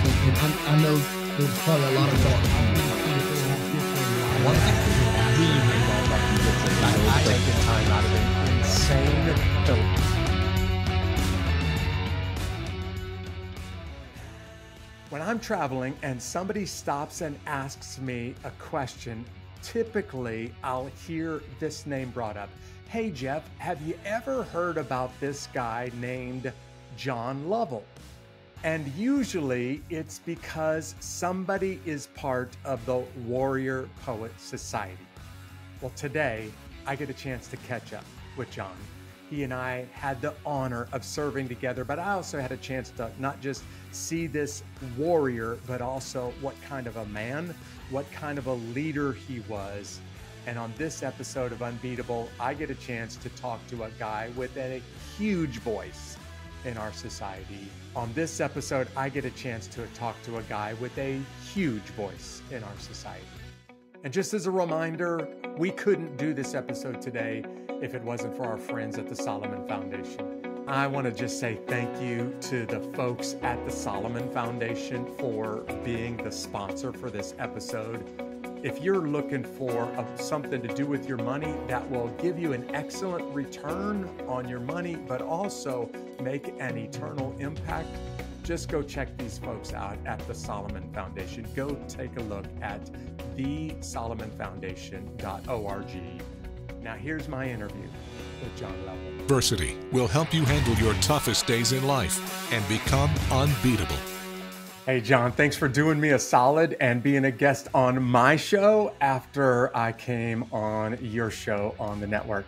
And I know there's probably a lot of thoughts. One thing that really well about you is I taken time out of an insane When I'm traveling and somebody stops and asks me a question, typically I'll hear this name brought up. Hey Jeff, have you ever heard about this guy named John Lovell? And usually it's because somebody is part of the Warrior Poet Society. Well, today I get a chance to catch up with John. He and I had the honor of serving together, but I also had a chance to not just see this warrior, but also what kind of a man, what kind of a leader he was. And on this episode of Unbeatable, I get a chance to talk to a guy with a huge voice in our society. On this episode, I get a chance to talk to a guy with a huge voice in our society. And just as a reminder, we couldn't do this episode today if it wasn't for our friends at the Solomon Foundation. I want to just say thank you to the folks at the Solomon Foundation for being the sponsor for this episode. If you're looking for something to do with your money that will give you an excellent return on your money, but also make an eternal impact, just go check these folks out at the Solomon Foundation. Go take a look at thesolomonfoundation.org. Now here's my interview with John Lovell. Adversity will help you handle your toughest days in life and become unbeatable. Hey, John, thanks for doing me a solid and being a guest on my show after I came on your show on the network.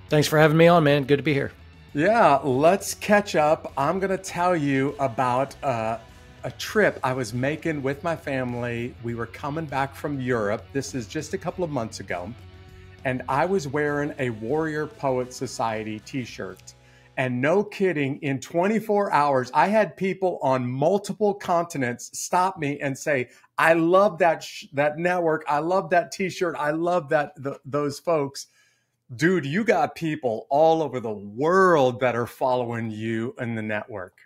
Thanks for having me on, man. Good to be here. Yeah, let's catch up. I'm going to tell you about a trip I was making with my family. We were coming back from Europe. This is just a couple of months ago. And I was wearing a Warrior Poet Society t-shirt. And no kidding, in 24 hours, I had people on multiple continents stop me and say, I love that network. I love that t-shirt. I love those folks. Dude, you got people all over the world that are following you in the network.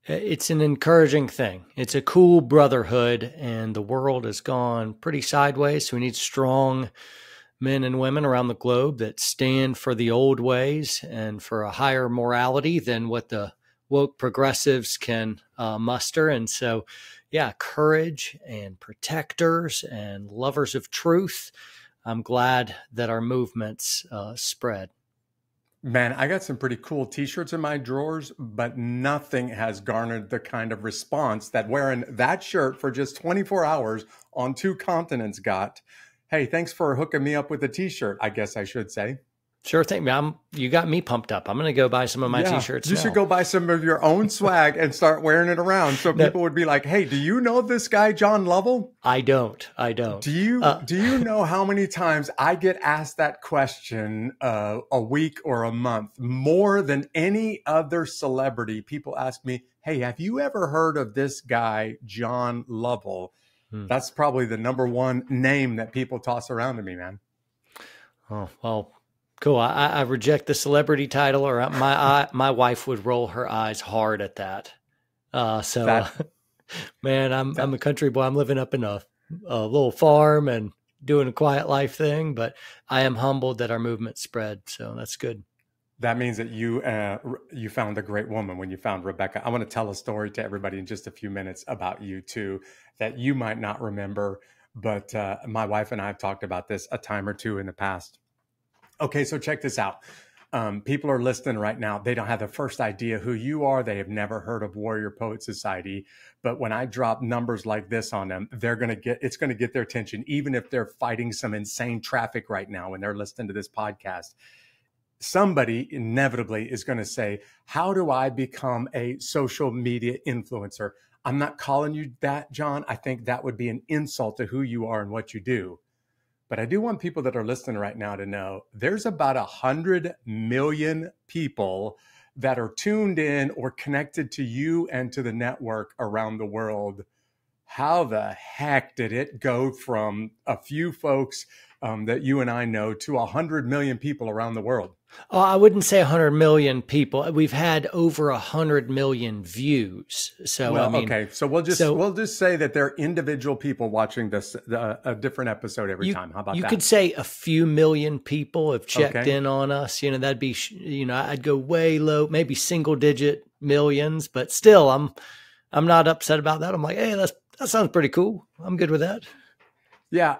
It's an encouraging thing. It's a cool brotherhood, and the world has gone pretty sideways. So we need strong men and women around the globe that stand for the old ways and for a higher morality than what the woke progressives can muster. And so, yeah, courage and protectors and lovers of truth. I'm glad that our movements spread. Man, I got some pretty cool t-shirts in my drawers, but nothing has garnered the kind of response that wearing that shirt for just 24 hours on 2 continents got. Hey, thanks for hooking me up with a t-shirt, I guess I should say. Sure thing. You got me pumped up. I'm going to go buy some of my t-shirts You should go buy some of your own swag and start wearing it around so people would be like, hey, do you know this guy, John Lovell? I don't. Do you know how many times I get asked that question a week or a month? More than any other celebrity, people ask me, hey, have you ever heard of this guy, John Lovell? That's probably the number one name that people toss around to me, man. Oh, well, cool. I reject the celebrity title, or my wife would roll her eyes hard at that. Man, I'm a country boy. I'm living up in a little farm and doing a quiet life thing, but I am humbled that our movement spread. So that's good. That means that you found a great woman when you found Rebecca. I want to tell a story to everybody in just a few minutes about you too, that you might not remember, but my wife and I have talked about this a time or two in the past. Okay, so check this out. People are listening right now. They don't have the first idea who you are. They have never heard of Warrior Poet Society. But when I drop numbers like this on them, it's going to get their attention, even if they're fighting some insane traffic right now when they're listening to this podcast. Somebody inevitably is going to say, how do I become a social media influencer? I'm not calling you that, John. I think that would be an insult to who you are and what you do. But I do want people that are listening right now to know there's about 100 million people that are tuned in or connected to you and to the network around the world. How the heck did it go from a few folks that you and I know to 100 million people around the world. Oh, I wouldn't say 100 million people. We've had over 100 million views. So, well, I mean, okay. So we'll just say that there are individual people watching this, a different episode every time. How about that? You could say a few million people have checked in on us. That'd be, I'd go way low, maybe single digit millions, but still I'm not upset about that. I'm like, hey, that sounds pretty cool. I'm good with that. Yeah.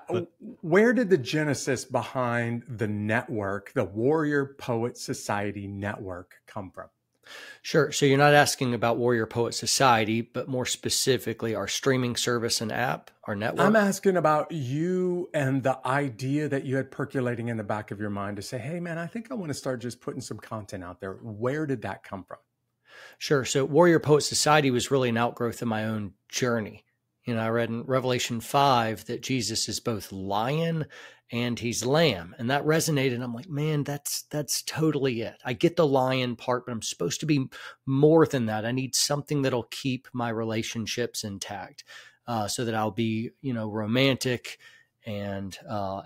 Where did the genesis behind the network, the Warrior Poet Society network, come from? Sure. So you're not asking about Warrior Poet Society, but more specifically our streaming service and app, our network? I'm asking about you and the idea that you had percolating in the back of your mind to say, hey, man, I think I want to start just putting some content out there. Where did that come from? Sure. So Warrior Poet Society was really an outgrowth of my own journey. I read in Revelation 5 that Jesus is both lion and he's lamb. And that resonated. I'm like, man, that's totally it. I get the lion part, but I'm supposed to be more than that. I need something that'll keep my relationships intact so that I'll be, romantic and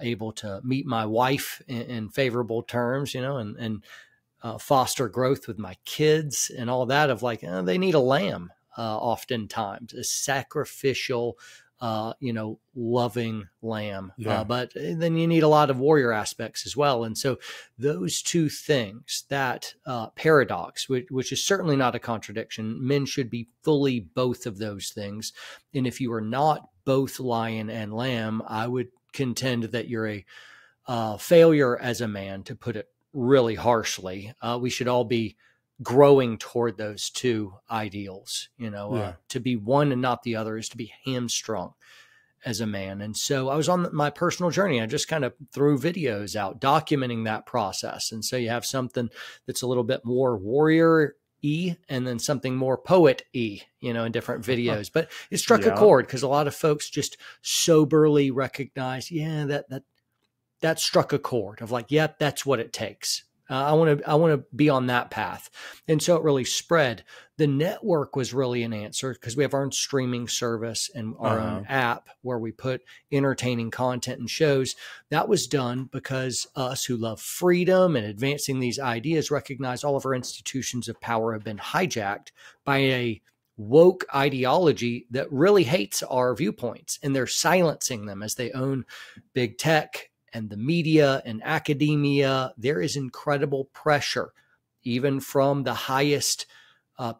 able to meet my wife in favorable terms, and foster growth with my kids and all that of like, they need a lamb. Oftentimes a sacrificial, loving lamb. Yeah. But then you need a lot of warrior aspects as well. And so those two things, that paradox, which is certainly not a contradiction, men should be fully both of those things. And if you are not both lion and lamb, I would contend that you're a failure as a man, to put it really harshly. We should all be growing toward those two ideals, to be one and not the other is to be hamstrung as a man. And so I was on my personal journey. I just kind of threw videos out documenting that process. And so you have something that's a little bit more warrior-y and then something more poet-y, in different videos. But it struck a chord because a lot of folks just soberly recognize, that struck a chord of like, yep, that's what it takes. I want to be on that path. And so it really spread. The network was really an answer because we have our own streaming service and our own app where we put entertaining content and shows. That was done because us who love freedom and advancing these ideas recognize all of our institutions of power have been hijacked by a woke ideology that really hates our viewpoints, and they're silencing them as they own big tech and the media and academia. There is incredible pressure, even from the highest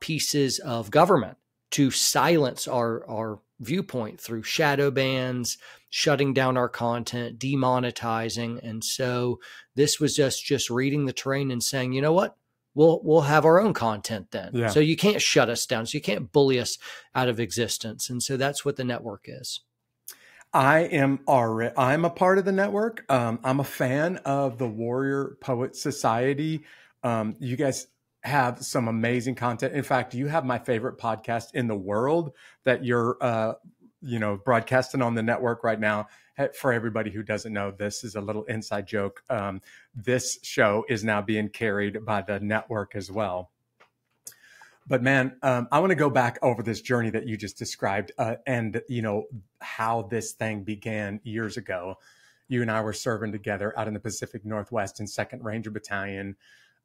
pieces of government, to silence our viewpoint through shadow bans, shutting down our content, demonetizing. And so this was just reading the terrain and saying, you know what? We'll have our own content then. Yeah. So you can't shut us down. So you can't bully us out of existence. And so that's what the network is. I'm a part of the network. I'm a fan of the Warrior Poet Society. You guys have some amazing content. In fact, you have my favorite podcast in the world that you're, broadcasting on the network right now. For everybody who doesn't know, this is a little inside joke. This show is now being carried by the network as well. But man, I want to go back over this journey that you just described and, how this thing began years ago. You and I were serving together out in the Pacific Northwest in 2nd Ranger Battalion.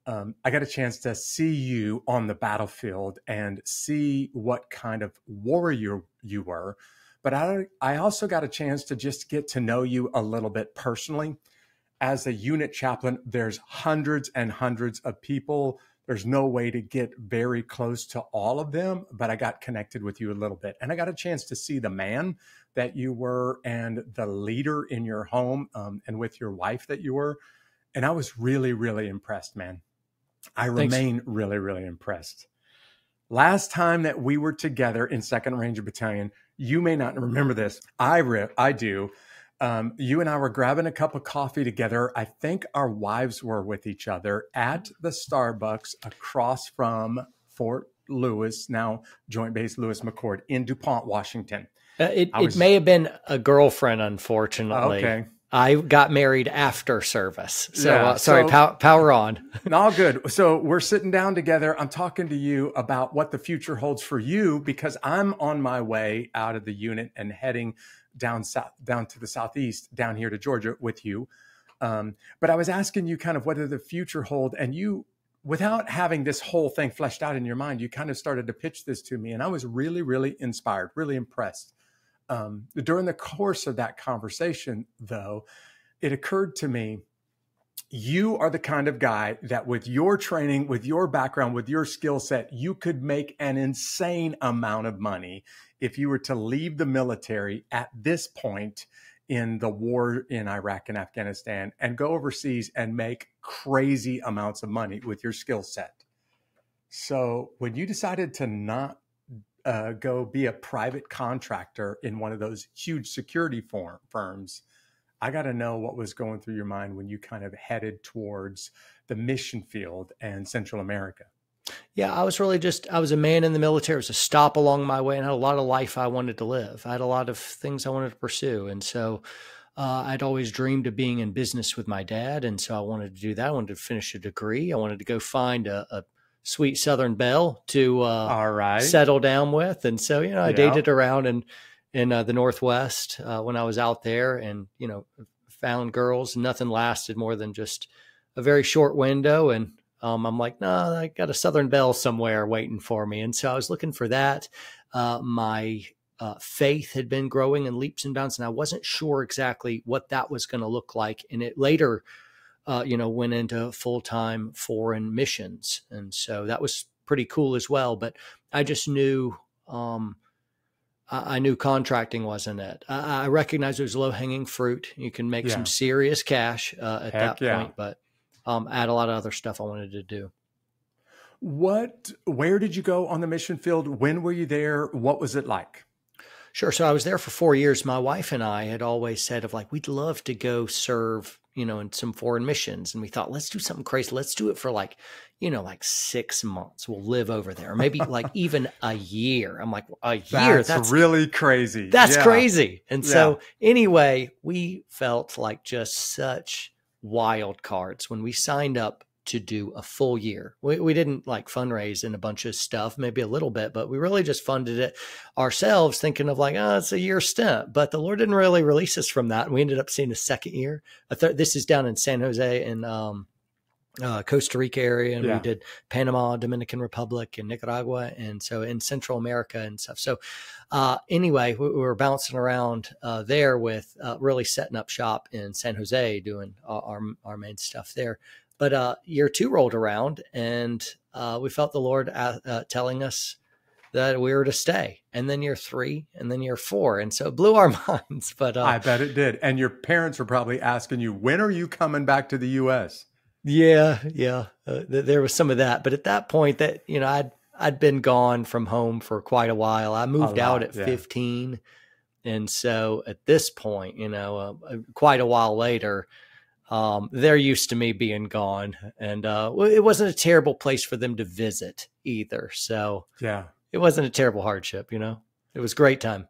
I got a chance to see you on the battlefield and see what kind of warrior you were. But I also got a chance to just get to know you a little bit personally. As a unit chaplain, there's hundreds and hundreds of people. There's no way to get very close to all of them, but I got connected with you a little bit. And I got a chance to see the man that you were and the leader in your home and with your wife that you were. And I was really, really impressed, man. I remain really, really impressed. Last time that we were together in 2nd Ranger Battalion, you may not remember this. I do. You and I were grabbing a cup of coffee together. I think our wives were with each other at the Starbucks across from Fort Lewis, now Joint Base Lewis McChord in DuPont, Washington. It may have been a girlfriend, unfortunately. Okay. I got married after service. So Yeah, sorry, so- power on. All good. So we're sitting down together. I'm talking to you about what the future holds for you because I'm on my way out of the unit and heading down south, down to the southeast, down here to Georgia with you. But I was asking you kind of whether the future hold, and you, without having this whole thing fleshed out in your mind, you kind of started to pitch this to me, and I was really, really inspired, really impressed. During the course of that conversation, though, it occurred to me, you are the kind of guy that with your training, with your background, with your skill set, you could make an insane amount of money if you were to leave the military at this point in the war in Iraq and Afghanistan and go overseas and make crazy amounts of money with your skill set. So when you decided to not go be a private contractor in one of those huge security firms, I got to know what was going through your mind when you kind of headed towards the mission field and Central America. Yeah, I was a man in the military. It was a stop along my way, and had a lot of life I wanted to live. I had a lot of things I wanted to pursue. And so I'd always dreamed of being in business with my dad. And so I wanted to do that. I wanted to finish a degree. I wanted to go find a sweet Southern belle to All right. settle down with. And so, I Yeah. dated around in the Northwest when I was out there, and, found girls. Nothing lasted more than just a very short window. And I'm like, no, I got a Southern belle somewhere waiting for me. And so I was looking for that. My faith had been growing in leaps and bounds, and I wasn't sure exactly what that was going to look like. And it later, went into full-time foreign missions. And so that was pretty cool as well. But I just knew, I knew contracting wasn't it. I recognized it was low-hanging fruit. You can make some serious cash at that point, but I had a lot of other stuff I wanted to do. Where did you go on the mission field? When were you there? What was it like? Sure. So I was there for 4 years. My wife and I had always said we'd love to go serve, in some foreign missions. And we thought, let's do something crazy. Let's do it for 6 months. We'll live over there. Or maybe even a year. I'm like, a year? That's really crazy. That's crazy. And so anyway, we felt like just such wild cards when we signed up to do a full year. We didn't fundraise in a bunch of stuff, maybe a little bit, but we really just funded it ourselves, thinking of it's a year stint. But the Lord didn't really release us from that. And we ended up seeing a second year. This is down in San Jose and Costa Rica area. And we did Panama, Dominican Republic, and Nicaragua. And so in Central America and stuff. So anyway, we were bouncing around there with really setting up shop in San Jose, doing our main stuff there. But year 2 rolled around, and we felt the Lord telling us that we were to stay. And then year 3, and then year 4. And so it blew our minds. But I bet it did. And your parents were probably asking you, when are you coming back to the U.S.? Yeah. There was some of that. But at that point, that I'd been gone from home for quite a while. I moved out at 15. And so at this point, quite a while later, they're used to me being gone, and it wasn't a terrible place for them to visit either. So it wasn't a terrible hardship, It was a great time.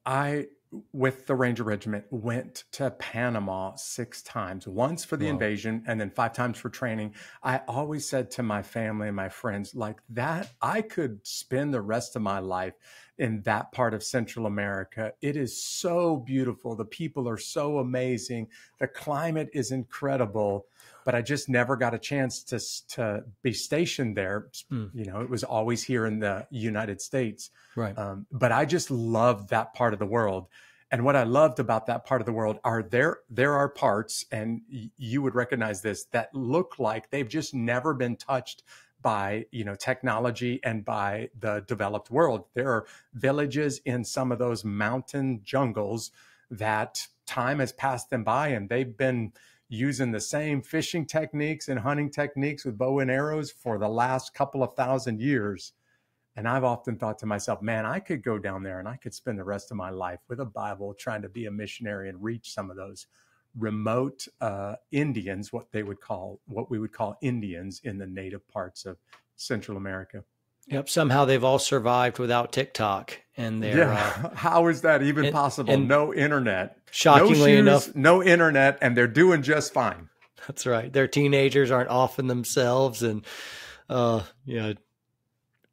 I, with the Ranger Regiment, went to Panama 6 times, once for the invasion and then 5 times for training. I always said to my family and my friends that I could spend the rest of my life in that part of Central America. It is so beautiful. The people are so amazing. The climate is incredible, but I just never got a chance to be stationed there. It was always here in the United States. Right. But I just loved that part of the world. And what I loved about that part of the world are there are parts, and you would recognize this, that look like they've just never been touched by technology and by the developed world. There are villages in some of those mountain jungles that time has passed them by, and they've been using the same fishing techniques and hunting techniques with bow and arrows for the last couple of thousand years. And I've often thought to myself, man, I could go down there and I could spend the rest of my life with a Bible trying to be a missionary and reach some of those remote Indians, what we would call Indians in the native parts of Central America. Yep. Somehow they've all survived without TikTok. and they're how is that even possible? and no internet, shockingly no shoes, enough, no internet, and they're doing just fine. That's right. Their teenagers aren't off in themselves and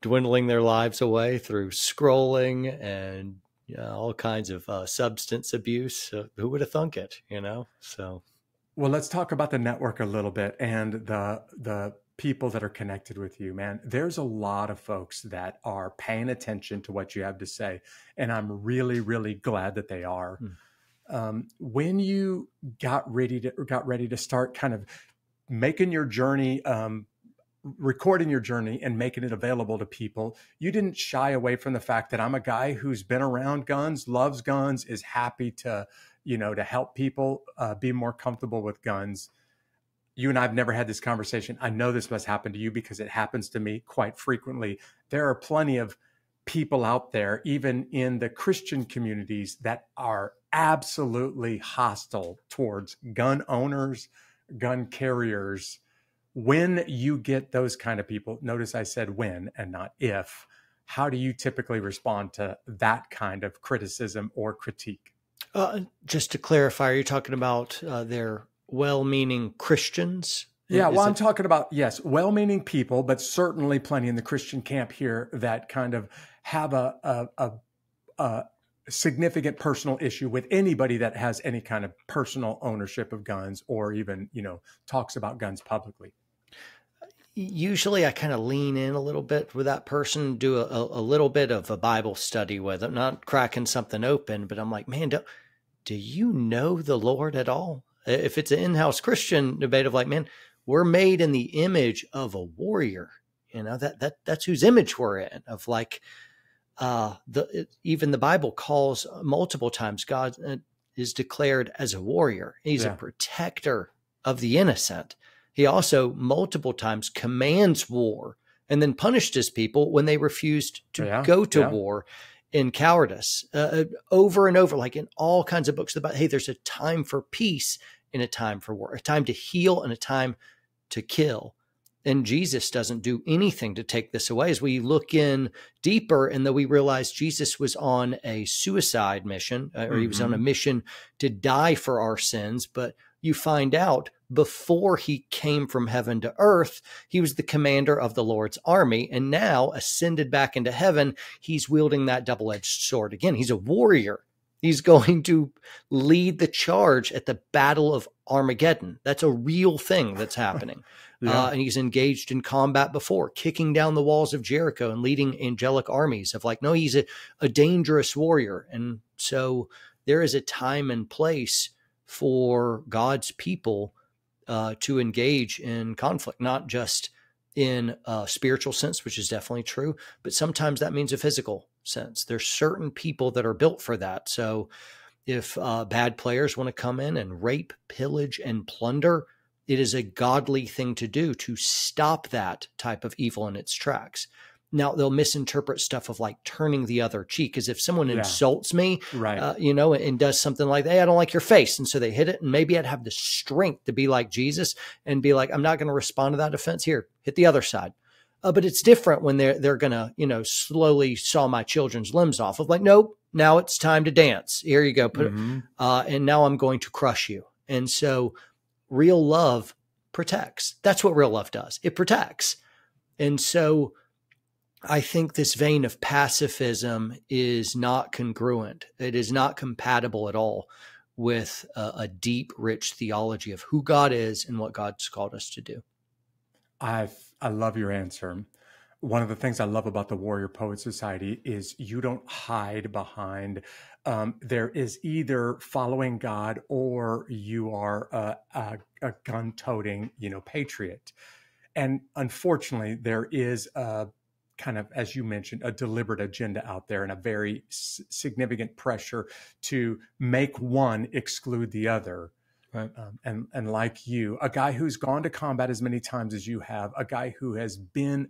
dwindling their lives away through scrolling and all kinds of substance abuse. Who would have thunk it? So. Well, let's talk about the network a little bit and the people that are connected with you, man. There's a lot of folks that are paying attention to what you have to say, and I'm really, really glad that they are. When you got ready to start kind of making your journey, recording your journey and making it available to people, you didn't shy away from the fact that I'm a guy who's been around guns, loves guns, is happy to help people be more comfortable with guns. You and I have never had this conversation. I know this must happen to you because it happens to me quite frequently. There are plenty of people out there, even in the Christian communities, that are absolutely hostile towards gun owners, gun carriers. When you get those kind of people, notice I said when and not if, how do you typically respond to that kind of criticism or critique? Just to clarify, are you talking about their well-meaning Christians? Yeah, well, I'm talking about, yes, well-meaning people, but certainly plenty in the Christian camp here that kind of have a significant personal issue with anybody that has any kind of personal ownership of guns or even, talks about guns publicly. Usually I kind of lean in a little bit with that person, do a little bit of a Bible study with them, not cracking something open, but I'm like, man, do you know the Lord at all? If it's an in-house Christian debate of like, man, we're made in the image of a warrior, that's whose image we're in, of like, even the Bible calls multiple times God is declared as a warrior. He's a protector of the innocent. He also multiple times commands war and then punished his people when they refused to go to war in cowardice, over and over, like in all kinds of books about, hey, there's a time for peace and a time for war, a time to heal and a time to kill. And Jesus doesn't do anything to take this away. As we look in deeper, and though we realize Jesus was on a suicide mission, or he was on a mission to die for our sins, but you find out before he came from heaven to earth, he was the commander of the Lord's army. And now ascended back into heaven, he's wielding that double-edged sword again. He's a warrior. He's going to lead the charge at the Battle of Armageddon. That's a real thing that's happening. And he's engaged in combat before, kicking down the walls of Jericho and leading angelic armies of like, no, he's a dangerous warrior. And so there is a time and place for God's people to engage in conflict, not just in a spiritual sense, which is definitely true, but sometimes that means a physical sense. There's certain people that are built for that. So if bad players want to come in and rape, pillage, and plunder, it is a godly thing to do to stop that type of evil in its tracks. Now, they'll misinterpret stuff of like turning the other cheek, as if someone insults me, and does something like, hey, I don't like your face. And so they hit it. And maybe I'd have the strength to be like Jesus and be like, I'm not going to respond to that offense. Here, hit the other side. But it's different when they're going to, slowly saw my children's limbs off of like, nope, now it's time to dance. Here you go. Put it, and now I'm going to crush you. And so real love protects. That's what real love does. It protects. And so I think this vein of pacifism is not congruent. It is not compatible at all with a deep, rich theology of who God is and what God's called us to do. I love your answer. One of the things I love about the Warrior Poet Society is you don't hide behind there is either following God or you are a gun-toting, patriot. And unfortunately, there is a kind of, as you mentioned, a deliberate agenda out there and a very significant pressure to make one exclude the other. Right. And like you, a guy who's gone to combat as many times as you have, a guy who has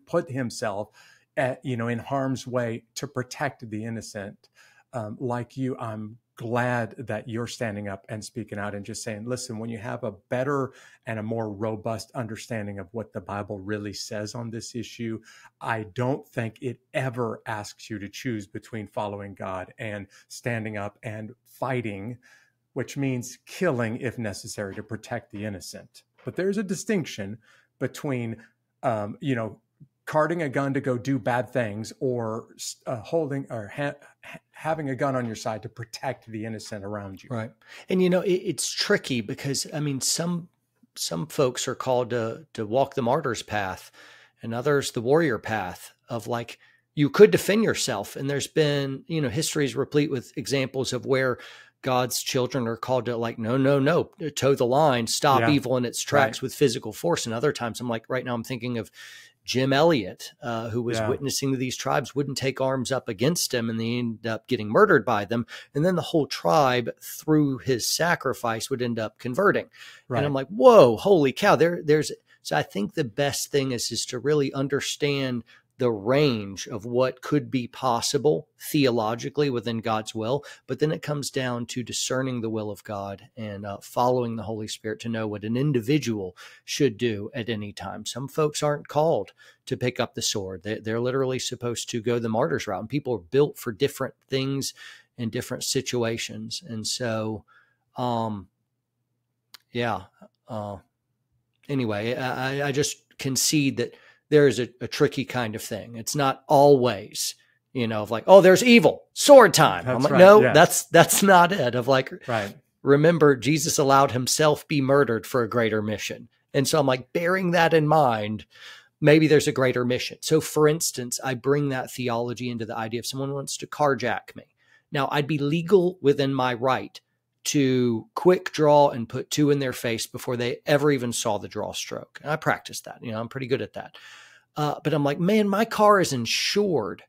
put himself in harm's way to protect the innocent, like you, I'm glad that you're standing up and speaking out and just saying, listen, when you have a better and a more robust understanding of what the Bible really says on this issue, I don't think it ever asks you to choose between following God and standing up and fighting, which means killing if necessary to protect the innocent. But there's a distinction between, carting a gun to go do bad things or holding or having a gun on your side to protect the innocent around you. Right. And, it's tricky because, I mean, some folks are called to walk the martyr's path and others the warrior path of like, you could defend yourself. And there's been, history is replete with examples of where God's children are called to like, no, toe the line, stop evil in its tracks with physical force. And other times I'm like, right now I'm thinking of Jim Elliot, who was witnessing to these tribes, wouldn't take arms up against him, and they ended up getting murdered by them. And then the whole tribe, through his sacrifice, would end up converting. Right. And I'm like, whoa, holy cow. So I think the best thing is to really understand the range of what could be possible theologically within God's will. But then it comes down to discerning the will of God and following the Holy Spirit to know what an individual should do at any time. Some folks aren't called to pick up the sword. They're literally supposed to go the martyr's route. And people are built for different things in different situations. And so, anyway, I just concede that there is a tricky kind of thing. It's not always, of like, oh, there's evil, sword time. That's I'm like, right. no, Yes. that's not it. Of like, right. Remember, Jesus allowed himself be murdered for a greater mission. And so I'm like, bearing that in mind, maybe there's a greater mission. So for instance, I bring that theology into the idea if someone wants to carjack me. Now, I'd be legal within my right to quick draw and put two in their face before they ever even saw the draw stroke. And I practiced that. I'm pretty good at that. But I'm like, man, my car is insured.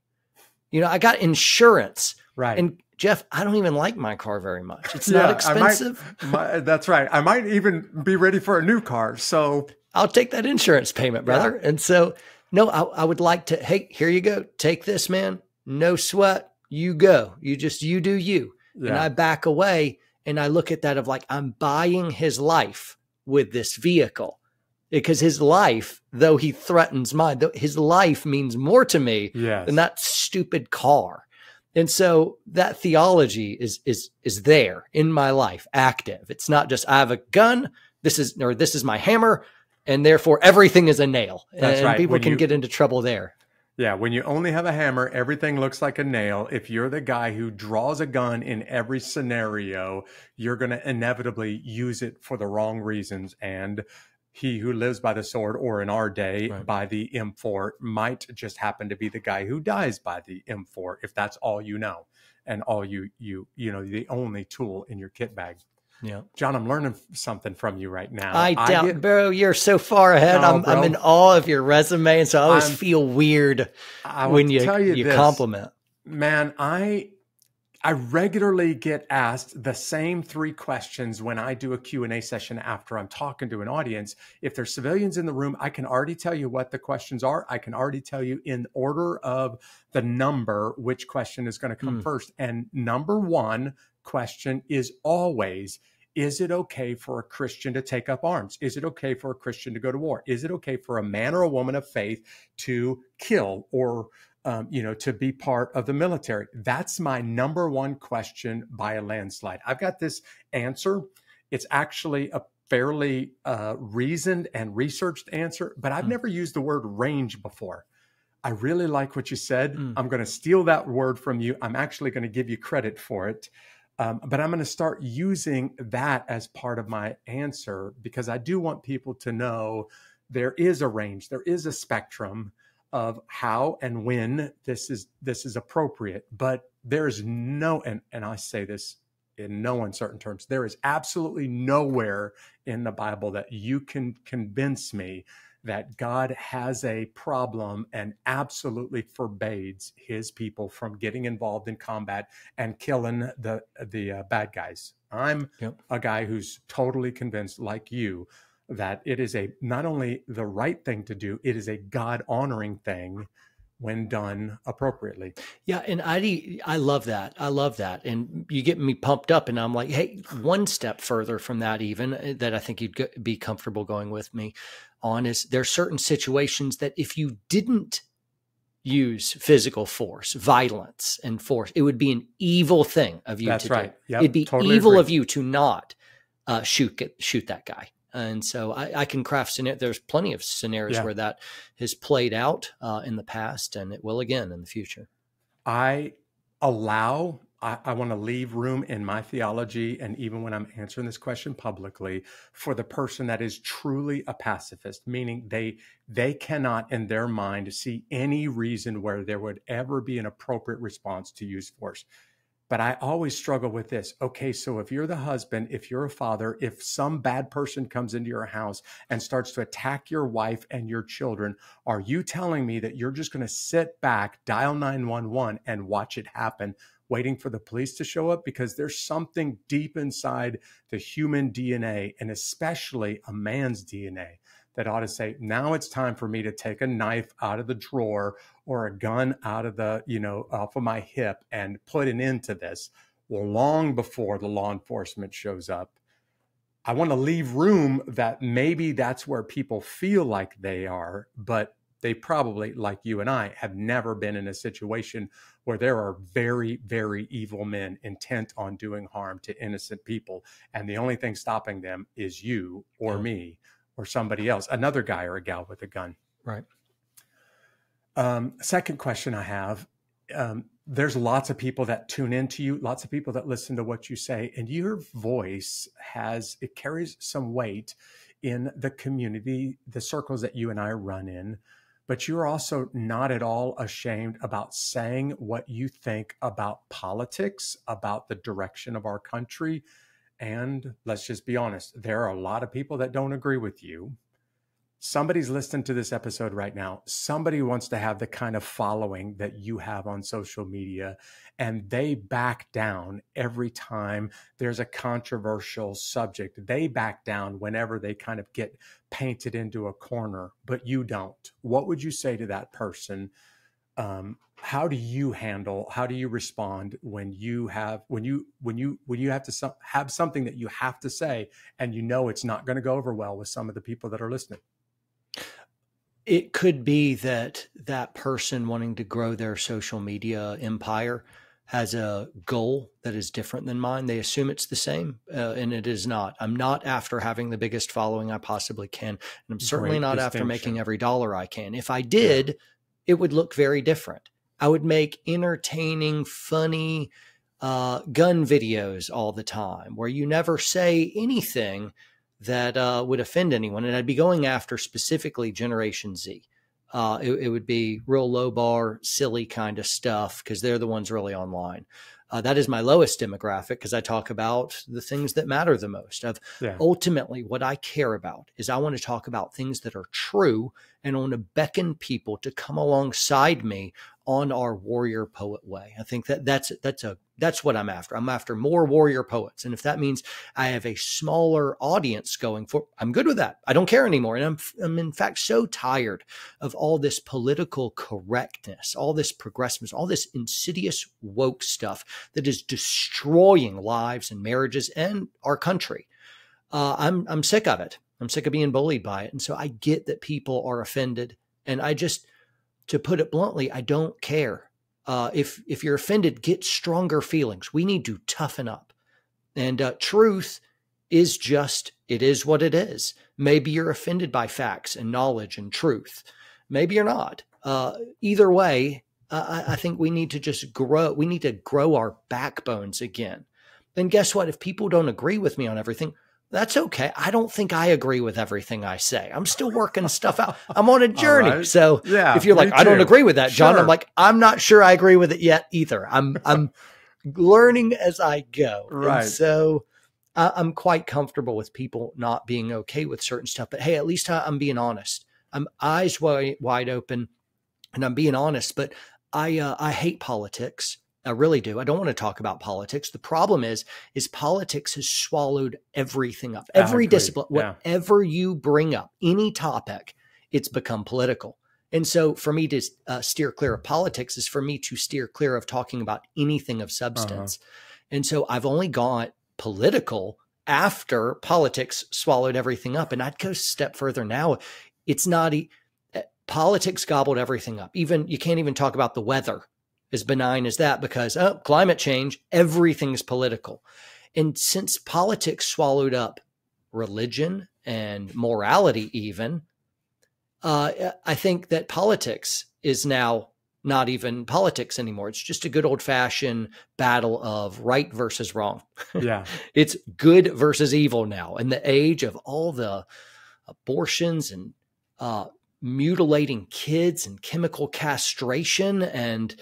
I got insurance. Right. And Jeff, I don't even like my car very much. It's not expensive. That's right. I might even be ready for a new car. So I'll take that insurance payment, brother. Yeah. And so, no, I would like to, hey, here you go. Take this, man. No sweat. You go. You do you. Yeah. And I back away. And I look at that of like, I'm buying his life with this vehicle because his life, though he threatens mine, his life means more to me than that stupid car. And so that theology is there in my life, active. It's not just, I have a gun, this is my hammer, and therefore everything is a nail. That's right. People can get into trouble there. Yeah, when you only have a hammer, everything looks like a nail. If you're the guy who draws a gun in every scenario, you're going to inevitably use it for the wrong reasons. And he who lives by the sword, or in our day, by the M4, might just happen to be the guy who dies by the M4, if that's all you know, and all the only tool in your kit bag. Yeah, John, I'm learning something from you right now. I doubt, bro, you're so far ahead. No, I'm in awe of your resume, and so I always feel weird when you compliment. Man, I regularly get asked the same three questions when I do a Q&A session after I'm talking to an audience. If there's civilians in the room, I can already tell you what the questions are. I can already tell you in order of the number which question is going to come first. And number one question is always, is it okay for a Christian to take up arms? Is it okay for a Christian to go to war? Is it okay for a man or a woman of faith to kill or to be part of the military? That's my number one question by a landslide. I've got this answer. It's actually a fairly reasoned and researched answer, but I've never used the word range before. I really like what you said. I'm going to steal that word from you. I'm actually going to give you credit for it. But I'm going to start using that as part of my answer because I do want people to know there is a range, there is a spectrum of how and when this is appropriate. But there is no, and I say this in no uncertain terms, there is absolutely nowhere in the Bible that you can convince me that God has a problem and absolutely forbids his people from getting involved in combat and killing the bad guys. I'm a guy who's totally convinced, like you, that it is not only the right thing to do, it is a God-honoring thing when done appropriately. Yeah. And I love that. I love that. And you get me pumped up, and I'm like, hey, one step further from that, even that I think you'd be comfortable going with me on, is there are certain situations that if you didn't use physical force, violence, and force, it would be an evil thing of you That's to right. do. Yep, It'd be totally evil agree. of you to not shoot that guy. And so I can craft scenarios. There's plenty of scenarios where that has played out in the past, and it will again in the future. I want to leave room in my theology, and even when I'm answering this question publicly, for the person that is truly a pacifist, meaning they cannot in their mind see any reason where there would ever be an appropriate response to use force. But I always struggle with this. Okay, so if you're the husband, if you're a father, if some bad person comes into your house and starts to attack your wife and your children, are you telling me that you're just going to sit back, dial 911 and watch it happen, waiting for the police to show up? Because there's something deep inside the human DNA, and especially a man's DNA, that ought to say, now it's time for me to take a knife out of the drawer or a gun out of the, off of my hip and put an end to this long before the law enforcement shows up. I want to leave room that maybe that's where people feel like they are, but they probably, like you and I, have never been in a situation where there are very, very evil men intent on doing harm to innocent people. And the only thing stopping them is you or me or somebody else, another guy or a gal with a gun. Right. Second question I have, there's lots of people that tune into you, lots of people that listen to what you say, and your voice it carries some weight in the community, the circles that you and I run in, but you're also not at all ashamed about saying what you think about politics, about the direction of our country. And let's just be honest, there are a lot of people that don't agree with you. Somebody's listening to this episode right now. Somebody wants to have the kind of following that you have on social media, and they back down every time there's a controversial subject. They back down whenever they kind of get painted into a corner, but you don't. What would you say to that person? How do you respond when you have to have something that you have to say, and it's not going to go over well with some of the people that are listening? It could be that person wanting to grow their social media empire has a goal that is different than mine. They assume it's the same, and it is not. I'm not after having the biggest following I possibly can, and I'm certainly not after making every dollar I can. If I did, it would look very different. I would make entertaining, funny gun videos all the time where you never say anything that would offend anyone. And I'd be going after specifically Generation Z. It would be real low bar, silly kind of stuff because they're the ones really online. That is my lowest demographic because I talk about the things that matter the most. Ultimately, what I care about is I want to talk about things that are true, and I want to beckon people to come alongside me on our warrior poet way. I think that's what I'm after. I'm after more warrior poets. And if that means I have a smaller audience going for, I'm good with that. I don't care anymore. And I'm in fact so tired of all this political correctness, all this progressiveness, all this insidious woke stuff that is destroying lives and marriages and our country. I'm sick of it. I'm sick of being bullied by it. And so I get that people are offended. And to put it bluntly, I don't care. If you're offended, get stronger feelings. We need to toughen up. And truth is it is what it is. Maybe you're offended by facts and knowledge and truth. Maybe you're not. Either way, I think we need to just grow. We need to grow our backbones again. And guess what? If people don't agree with me on everything, that's okay. I don't think I agree with everything I say. I'm still working stuff out. I'm on a journey. Right. So if you're like, I don't agree with that, John, I'm like, I'm not sure I agree with it yet either. I'm learning as I go. Right. And so I'm quite comfortable with people not being okay with certain stuff, but hey, at least I'm being honest. I'm eyes wide open and I'm being honest, but I hate politics. I really do. I don't want to talk about politics. The problem is politics has swallowed everything up. Every discipline, whatever you bring up, any topic, it's become political. And so for me to steer clear of politics is for me to steer clear of talking about anything of substance. And so I've only got political after politics swallowed everything up. And I'd go a step further now. It's not politics gobbled everything up. Even you can't even talk about the weather, as benign as that, because climate change, everything's political. And since politics swallowed up religion and morality even, I think that politics is now not even politics anymore. It's just a good old fashioned battle of right versus wrong. Yeah. It's good versus evil now. In the age of all the abortions and mutilating kids and chemical castration and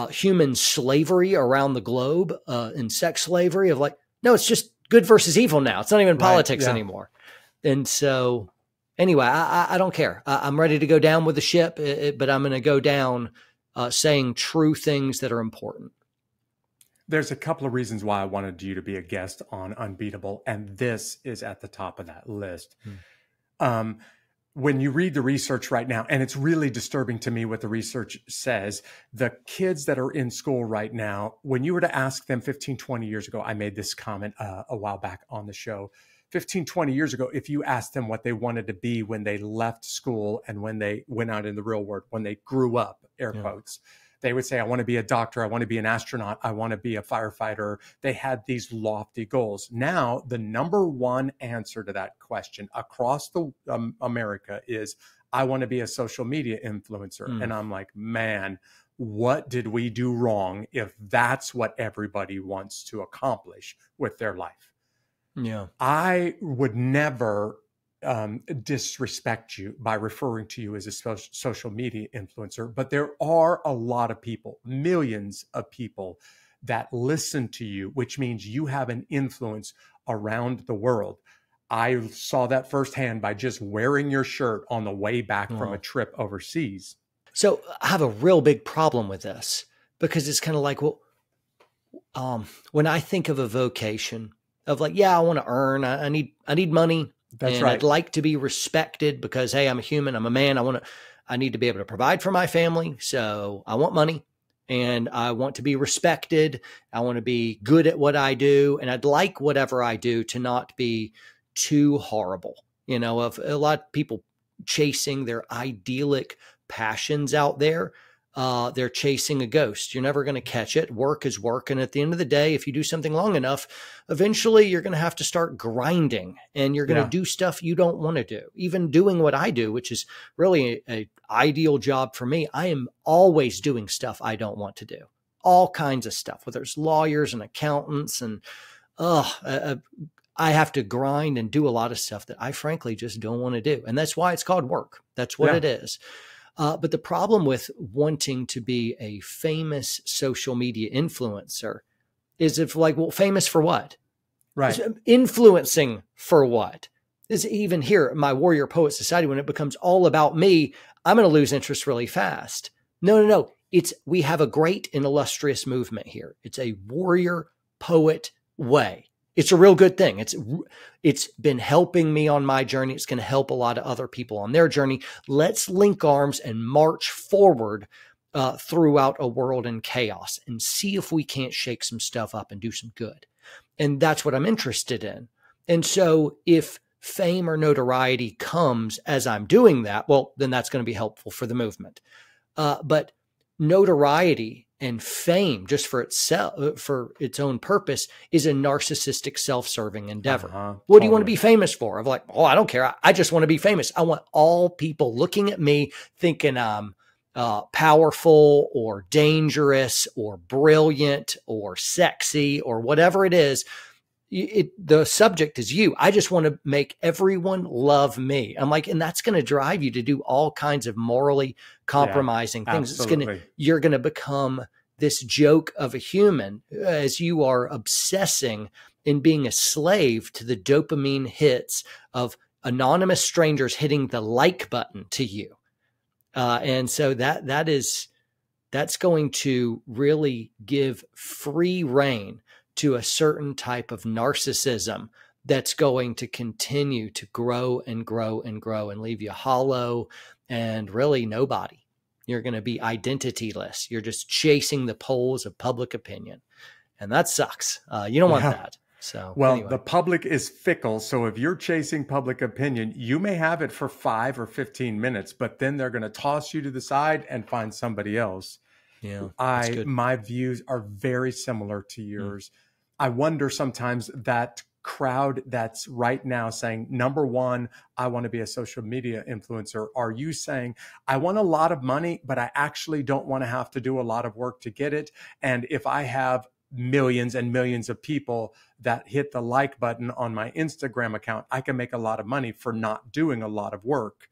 human slavery around the globe and sex slavery of like, no, it's just good versus evil now. It's not even politics anymore. And so anyway, I don't care. I'm ready to go down with the ship, but I'm going to go down saying true things that are important. There's a couple of reasons why I wanted you to be a guest on Unbeatable, and this is at the top of that list. When you read the research right now, and it's really disturbing to me what the research says, the kids that are in school right now, when you were to ask them 15, 20 years ago, I made this comment a while back on the show, 15, 20 years ago, if you asked them what they wanted to be when they left school and when they went out in the real world, when they grew up, air quotes, they would say, I want to be a doctor. I want to be an astronaut. I want to be a firefighter. They had these lofty goals. Now, the number one answer to that question across the America is, I want to be a social media influencer. And I'm like, man, what did we do wrong if that's what everybody wants to accomplish with their life? Yeah. I would never disrespect you by referring to you as a social media influencer, but there are a lot of people, millions of people that listen to you, which means you have an influence around the world. I saw that firsthand by just wearing your shirt on the way back from a trip overseas. So I have a real big problem with this because it's kind of like, well, when I think of a vocation of like, yeah, I want to earn, I need money. That's and right. I'd like to be respected because, hey, I'm a human, I'm a man. I need to be able to provide for my family. So I want money and I want to be respected. I want to be good at what I do. And I'd like whatever I do to not be too horrible. You know, of a lot of people chasing their idyllic passions out there. They're chasing a ghost. You're never going to catch it. Work is work. And at the end of the day, if you do something long enough, eventually you're going to have to start grinding and you're going to do stuff you don't want to do. Even doing what I do, which is really an ideal job for me. I am always doing stuff I don't want to do. All kinds of stuff, whether it's lawyers and accountants and, I have to grind and do a lot of stuff that I frankly just don't want to do. And that's why it's called work. That's what it is. But the problem with wanting to be a famous social media influencer is if like, well, famous for what? Right. Influencing for what? Is even here, my Warrior Poet Society, when it becomes all about me, I'm going to lose interest really fast. No. We have a great and illustrious movement here. It's a warrior poet way. It's a real good thing. It's been helping me on my journey. It's going to help a lot of other people on their journey. Let's link arms and march forward throughout a world in chaos and see if we can't shake some stuff up and do some good. And that's what I'm interested in. And so if fame or notoriety comes as I'm doing that, well, then that's going to be helpful for the movement. But notoriety and fame just for itself, for its own purpose, is a narcissistic, self-serving endeavor. What do you want to be famous for? I'm like, oh, I don't care. I just want to be famous. I want all people looking at me thinking I'm powerful or dangerous or brilliant or sexy or whatever it is. The subject is you. I just want to make everyone love me. I'm like, and that's going to drive you to do all kinds of morally compromising things. Absolutely. You're going to become this joke of a human as you are obsessing in being a slave to the dopamine hits of anonymous strangers hitting the like button to you. And so that's going to really give free rein to a certain type of narcissism that's going to continue to grow and grow and grow and leave you hollow and really nobody. You're going to be identityless. You're just chasing the polls of public opinion. And that sucks. You don't want that. So, well, anyway. The public is fickle. So if you're chasing public opinion, you may have it for 5 or 15 minutes, but then they're going to toss you to the side and find somebody else. Yeah, my views are very similar to yours. I wonder sometimes that crowd that's right now saying, number one, I want to be a social media influencer. Are you saying, I want a lot of money, but I actually don't want to have to do a lot of work to get it? And if I have millions and millions of people that hit the like button on my Instagram account, I can make a lot of money for not doing a lot of work.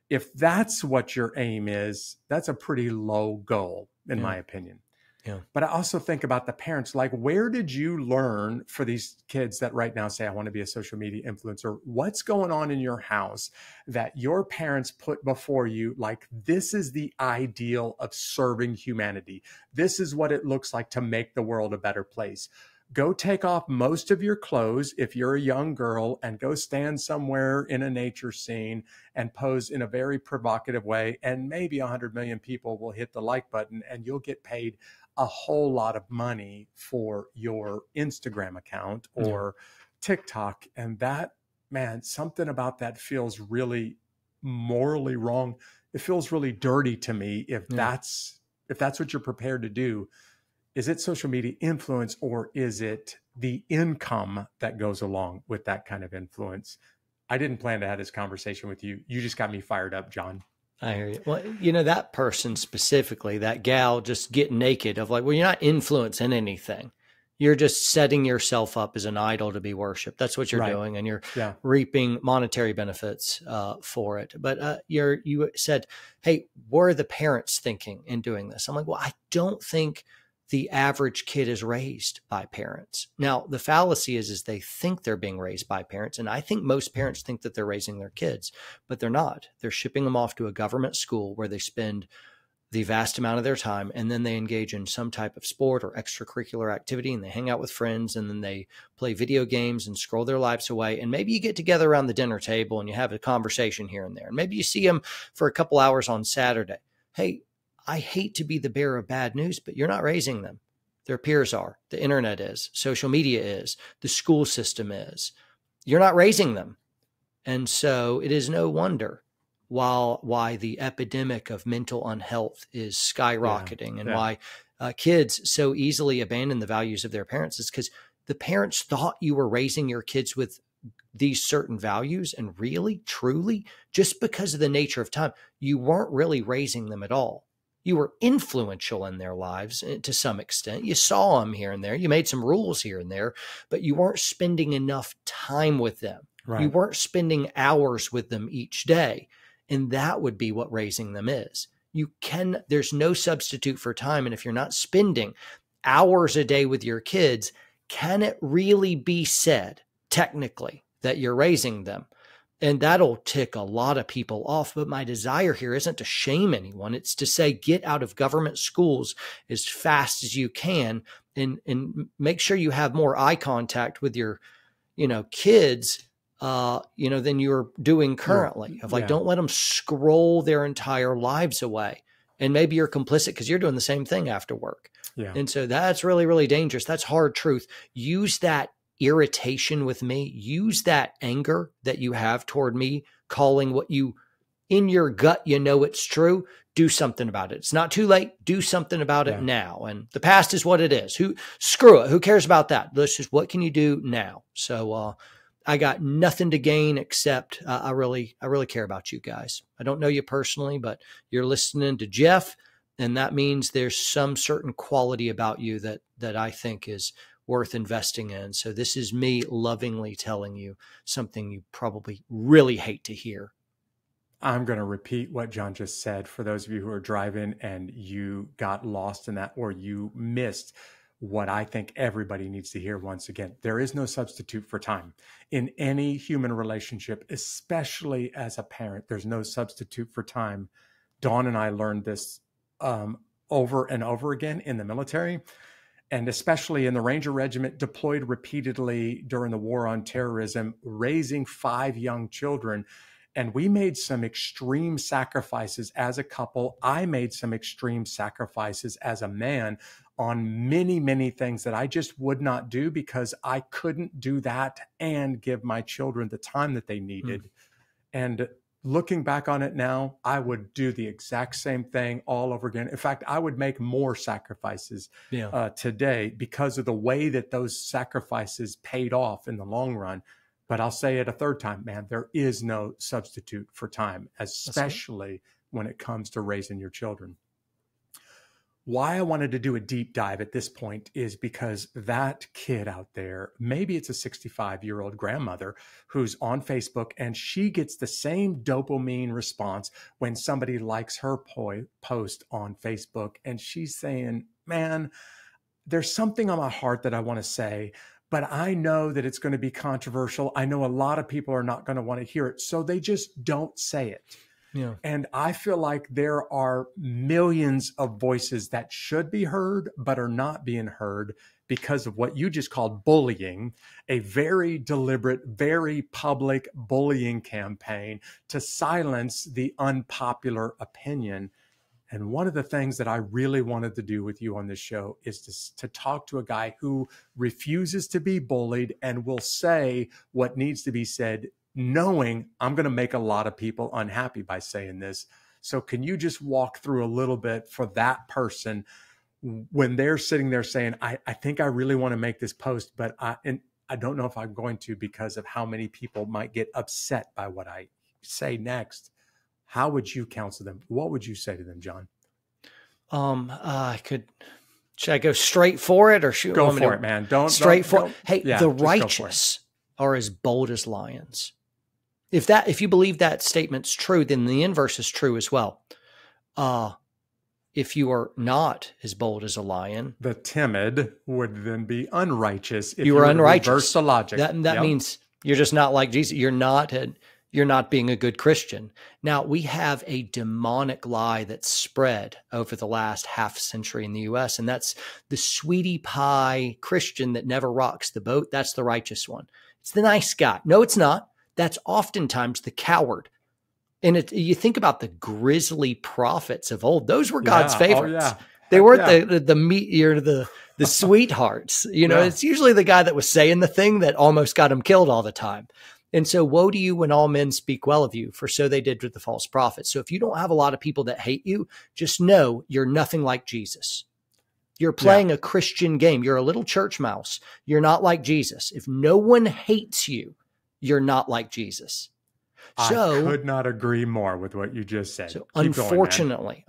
If that's what your aim is, that's a pretty low goal, in my opinion. Yeah. But I also think about the parents, like, where did you learn for these kids that right now say, I want to be a social media influencer? What's going on in your house that your parents put before you? Like, this is the ideal of serving humanity. This is what it looks like to make the world a better place. Go take off most of your clothes if you're a young girl and go stand somewhere in a nature scene and pose in a very provocative way. And maybe 100 million people will hit the like button and you'll get paid a whole lot of money for your Instagram account or TikTok. And that, man, something about that feels really morally wrong. It feels really dirty to me if that's what you're prepared to do. Is it social media influence, or is it the income that goes along with that kind of influence? I didn't plan to have this conversation with you. You just got me fired up, John. I hear you. Well, that person specifically, that gal just getting naked of like, well, you're not influencing anything. You're just setting yourself up as an idol to be worshiped. That's what you're doing. And you're reaping monetary benefits for it. But you said, hey, what are the parents thinking in doing this? I'm like, well, I don't think the average kid is raised by parents. Now, the fallacy is they think they're being raised by parents. And I think most parents think that they're raising their kids, but they're not. They're shipping them off to a government school where they spend the vast amount of their time, and then they engage in some type of sport or extracurricular activity, and they hang out with friends, and then they play video games and scroll their lives away. And maybe you get together around the dinner table and you have a conversation here and there. And maybe you see them for a couple hours on Saturday. Hey, I hate to be the bearer of bad news, but you're not raising them. Their peers are. The internet is. Social media is. The school system is. You're not raising them. And so it is no wonder why the epidemic of mental unhealth is skyrocketing and why kids so easily abandon the values of their parents is because the parents thought you were raising your kids with these certain values. And really, truly, just because of the nature of time, you weren't really raising them at all. You were influential in their lives to some extent. You saw them here and there. You made some rules here and there, but you weren't spending enough time with them. Right. You weren't spending hours with them each day. And that would be what raising them is. There's no substitute for time. And if you're not spending hours a day with your kids, can it really be said technically that you're raising them? And that'll tick a lot of people off. But my desire here isn't to shame anyone. It's to say, get out of government schools as fast as you can and make sure you have more eye contact with your, kids, than you're doing currently. Don't let them scroll their entire lives away. And maybe you're complicit because you're doing the same thing after work. Yeah. And so that's really, really dangerous. That's hard truth. Use that irritation with me, use that anger that you have toward me, calling what you in your gut, it's true. Do something about it. It's not too late. Do something about it now. And the past is what it is. Screw it. Who cares about that? Let's just, what can you do now? So, I got nothing to gain except I really care about you guys. I don't know you personally, but you're listening to Jeff, and that means there's some certain quality about you that I think is worth investing in. So this is me lovingly telling you something you probably really hate to hear. I'm going to repeat what John just said for those of you who are driving and you got lost in that, or you missed what I think everybody needs to hear once again. There is no substitute for time in any human relationship, especially as a parent. There's no substitute for time. Dawn and I learned this over and over again in the military. and especially in the Ranger Regiment, deployed repeatedly during the war on terrorism, raising 5 young children. And we made some extreme sacrifices as a couple. I made some extreme sacrifices as a man on many, many things that I just would not do because I couldn't do that and give my children the time that they needed. And looking back on it now, I would do the exact same thing all over again. In fact, I would make more sacrifices today because of the way that those sacrifices paid off in the long run. But I'll say it a third time, man, there is no substitute for time, especially when it comes to raising your children. Why I wanted to do a deep dive at this point is because that kid out there, maybe it's a 65-year-old grandmother who's on Facebook and she gets the same dopamine response when somebody likes her post on Facebook. And she's saying, man, there's something on my heart that I want to say, but I know that it's going to be controversial. I know a lot of people are not going to want to hear it. So they just don't say it. Yeah. And I feel like there are millions of voices that should be heard, but are not being heard because of what you just called bullying, a very deliberate, very public bullying campaign to silence the unpopular opinion. And one of the things that I really wanted to do with you on this show is to talk to a guy who refuses to be bullied and will say what needs to be said, knowing I'm going to make a lot of people unhappy by saying this. So can you just walk through a little bit for that person when they're sitting there saying, I think I really want to make this post, but I don't know if I'm going to because of how many people might get upset by what I say next. How would you counsel them? What would you say to them, John? Should I go straight for it or should go for it, man? Don't straight for it. Hey, the righteous are as bold as lions. If you believe that statement's true, then the inverse is true as well. If you are not as bold as a lion, the timid would then be unrighteous. If you are unrighteous. Reverse the logic. That means you're just not like Jesus. You're not being a good Christian. Now, we have a demonic lie that's spread over the last half century in the U.S., and that's the sweetie pie Christian that never rocks the boat. That's the righteous one. It's the nice guy. No, it's not. That's oftentimes the coward. And you think about the grisly prophets of old; those were God's favorites. They weren't the meat, the sweethearts. It's usually the guy that was saying the thing that almost got him killed all the time. And so woe to you when all men speak well of you, for so they did with the false prophets. So if you don't have a lot of people that hate you, just know you're nothing like Jesus. You're playing a Christian game. You're a little church mouse. You're not like Jesus. If no one hates you, you're not like Jesus. I could not agree more with what you just said. So unfortunately,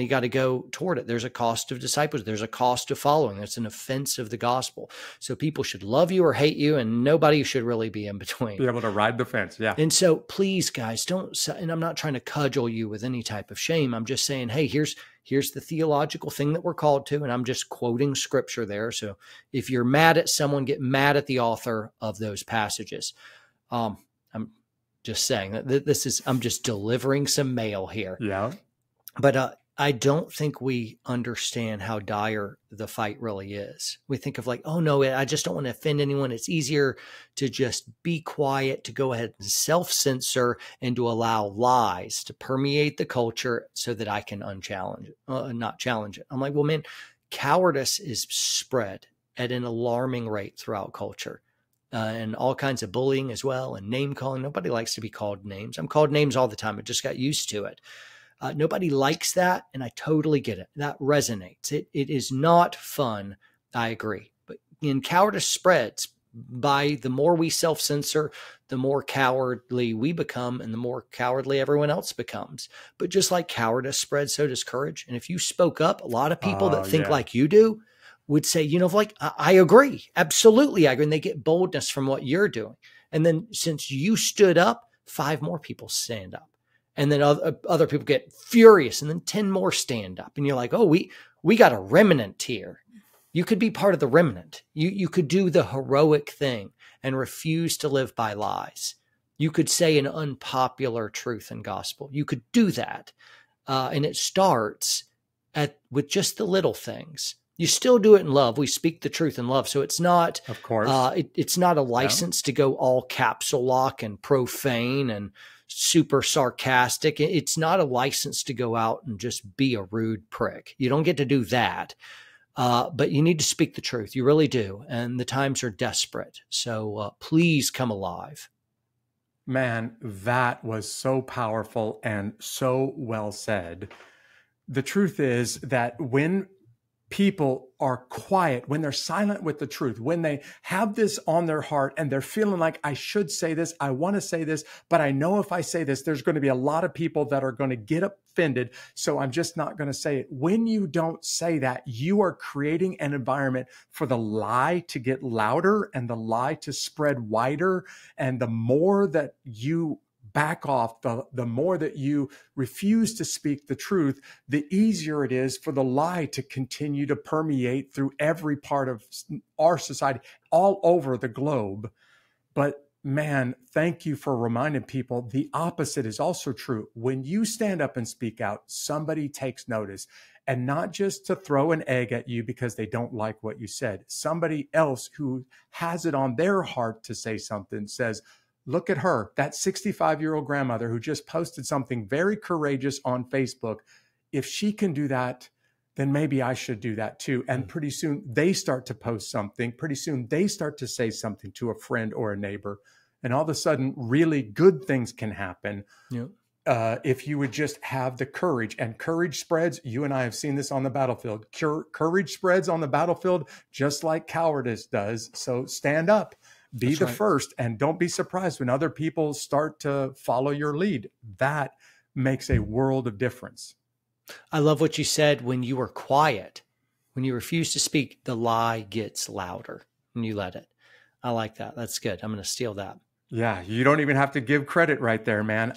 you got to go toward it. There's a cost of disciples. There's a cost of following. That's an offense of the gospel. So people should love you or hate you, and nobody should really be in between. Be able to ride the fence, yeah. And so please, guys, and I'm not trying to cudgel you with any type of shame. I'm just saying, hey, here's the theological thing that we're called to, and I'm just quoting scripture there. So if you're mad at someone, get mad at the author of those passages. I'm just saying that I'm just delivering some mail here. Yeah. But I don't think we understand how dire the fight really is. We think of like, oh no, I just don't want to offend anyone. It's easier to just be quiet, to go ahead and self-censor and to allow lies to permeate the culture so that I can not challenge it. I'm like, well, man, cowardice is spread at an alarming rate throughout culture. And all kinds of bullying as well, and name calling. Nobody likes to be called names. I'm called names all the time. I just got used to it. Nobody likes that, and I totally get it. That resonates. It is not fun. I agree. But in cowardice spreads by the more we self-censor, the more cowardly we become, and the more cowardly everyone else becomes. But just like cowardice spreads, so does courage. And if you spoke up, a lot of people that think like you do would say, I agree. Absolutely, I agree. And they get boldness from what you're doing. And then since you stood up, 5 more people stand up. And then other people get furious, and then 10 more stand up. And you're like, oh, we got a remnant here. You could be part of the remnant. You could do the heroic thing and refuse to live by lies. You could say an unpopular truth and gospel. You could do that. And it starts with just the little things. You still do it in love. We speak the truth in love. So it's not, Of course. It's not a license to go all capsule lock and profane and super sarcastic. It's not a license to go out and just be a rude prick. You don't get to do that. But you need to speak the truth. You really do. And the times are desperate. So please come alive. Man, that was so powerful and so well said. The truth is that when people are quiet, when they're silent with the truth, when they have this on their heart and they're feeling like, I should say this, I want to say this, but I know if I say this, there's going to be a lot of people that are going to get offended. So I'm just not going to say it. When you don't say that, you are creating an environment for the lie to get louder and the lie to spread wider. And the more that you back off, the more that you refuse to speak the truth, the easier it is for the lie to continue to permeate through every part of our society, all over the globe. But man, thank you for reminding people the opposite is also true. When you stand up and speak out, somebody takes notice, and not just to throw an egg at you because they don't like what you said. Somebody else who has it on their heart to say something says, look at her, that 65-year-old grandmother who just posted something very courageous on Facebook. If she can do that, then maybe I should do that too. And pretty soon they start to post something. Pretty soon they start to say something to a friend or a neighbor. And all of a sudden, really good things can happen. Yep. If you would just have the courage, and courage spreads. You and I have seen this on the battlefield. Courage spreads on the battlefield, just like cowardice does. So stand up. Be That's the right. first, and don't be surprised when other people start to follow your lead. That makes a world of difference. I love what you said. When you are quiet, when you refuse to speak, the lie gets louder and you let it. I like that. That's good. I'm going to steal that. Yeah, you don't even have to give credit right there, man.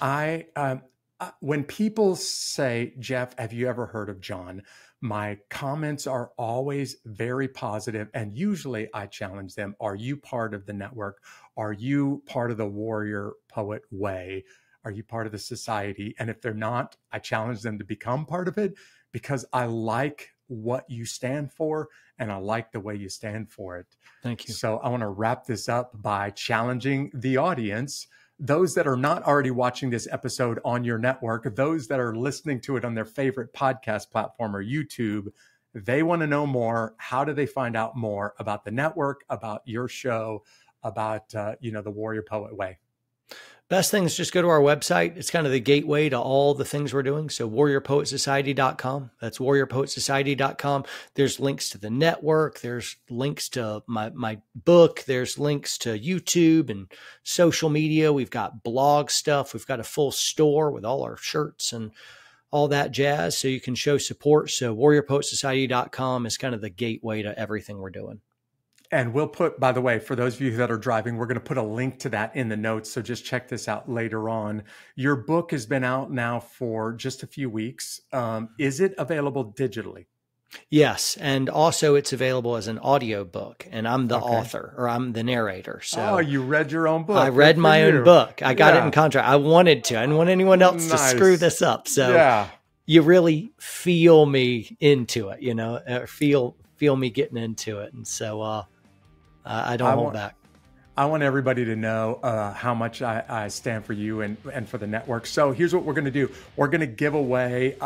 When people say, Jeff, have you ever heard of John? My comments are always very positive, and usually I challenge them. Are you part of the network? Are you part of the Warrior Poet way? Are you part of the society? And if they're not, I challenge them to become part of it, because I like what you stand for and I like the way you stand for it. Thank you. So I want to wrap this up by challenging the audience, those that are not already watching this episode on your network, those that are listening to it on their favorite podcast platform or YouTube. They want to know more. How do they find out more about the network, about your show, about the Warrior Poet way? Best thing is just go to our website. It's kind of the gateway to all the things we're doing. So warriorpoetsociety.com. That's warriorpoetsociety.com. There's links to the network. There's links to my book. There's links to YouTube and social media. We've got blog stuff. We've got a full store with all our shirts and all that jazz. So you can show support. So warriorpoetsociety.com is kind of the gateway to everything we're doing. And we'll put, by the way, for those of you that are driving, we're going to put a link to that in the notes. So just check this out later on. Your book has been out now for just a few weeks. Is it available digitally? Yes. And also it's available as an audio book, and I'm the author, or I'm the narrator. So you read your own book. I read my own book. I got it in contract. I wanted to. I didn't want anyone else to screw this up. So you really feel me into it, feel me getting into it. And so, I don't hold back. I want everybody to know how much I stand for you and for the network. So here's what we're going to do. I'm going to give away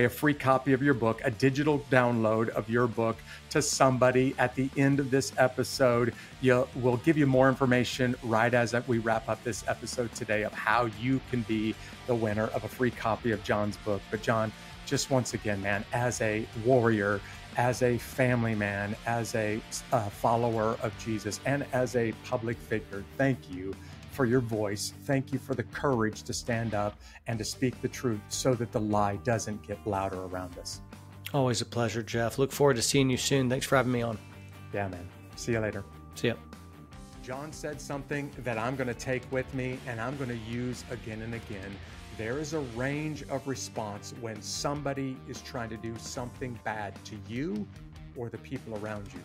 a free copy of your book, a digital download of your book, to somebody at the end of this episode. We'll give you more information right as we wrap up this episode today of how you can be the winner of a free copy of John's book. But John, just once again, man, as a warrior, as a family man, as a follower of Jesus, and as a public figure, thank you for your voice. Thank you for the courage to stand up and to speak the truth so that the lie doesn't get louder around us. Always a pleasure, Jeff. Look forward to seeing you soon. Thanks for having me on. Yeah, man. See you later. See ya. John said something that I'm going to take with me and I'm going to use again and again. There is a range of response when somebody is trying to do something bad to you or the people around you.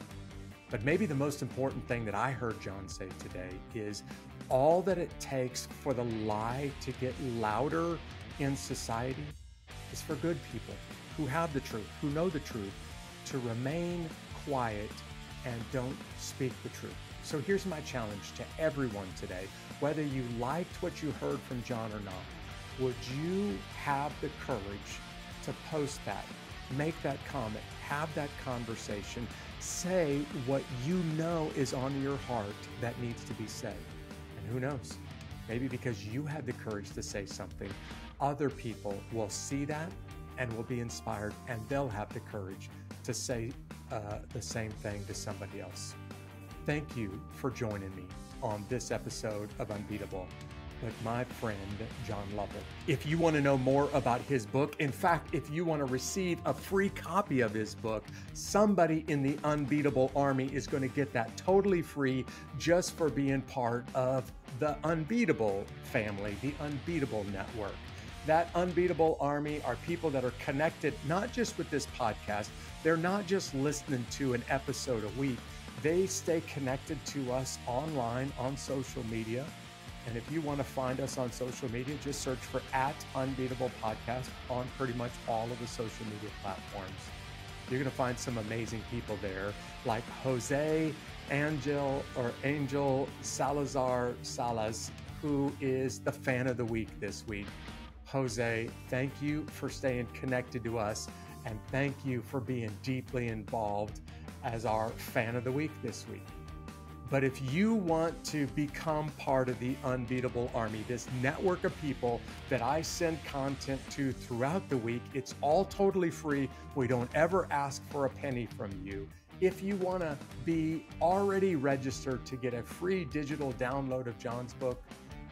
But maybe the most important thing that I heard John say today is all that it takes for the lie to get louder in society is for good people who have the truth, who know the truth, to remain quiet and don't speak the truth. So here's my challenge to everyone today. Whether you liked what you heard from John or not, would you have the courage to post that, make that comment, have that conversation, say what you know is on your heart that needs to be said? And who knows, maybe because you had the courage to say something, other people will see that and will be inspired, and they'll have the courage to say the same thing to somebody else. Thank you for joining me on this episode of Unbeatable with my friend, John Lovell. If you want to know more about his book, in fact, if you want to receive a free copy of his book, somebody in the Unbeatable Army is going to get that totally free just for being part of the Unbeatable family, the Unbeatable Network. That Unbeatable Army are people that are connected not just with this podcast, they're not just listening to an episode a week, they stay connected to us online on social media. And if you want to find us on social media, just search for @Unbeatable Podcast on pretty much all of the social media platforms. You're going to find some amazing people there, like Jose Angel Salazar Salas, who is the fan of the week this week. Jose, thank you for staying connected to us, and thank you for being deeply involved as our fan of the week this week. But if you want to become part of the Unbeatable Army, this network of people that I send content to throughout the week, it's all totally free. We don't ever ask for a penny from you. If you want to be already registered to get a free digital download of John's book,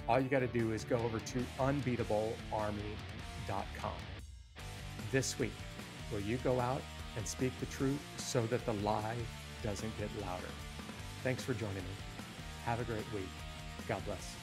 all you got to do is go over to unbeatablearmy.com. This week, will you go out and speak the truth so that the lie doesn't get louder? Thanks for joining me. Have a great week. God bless.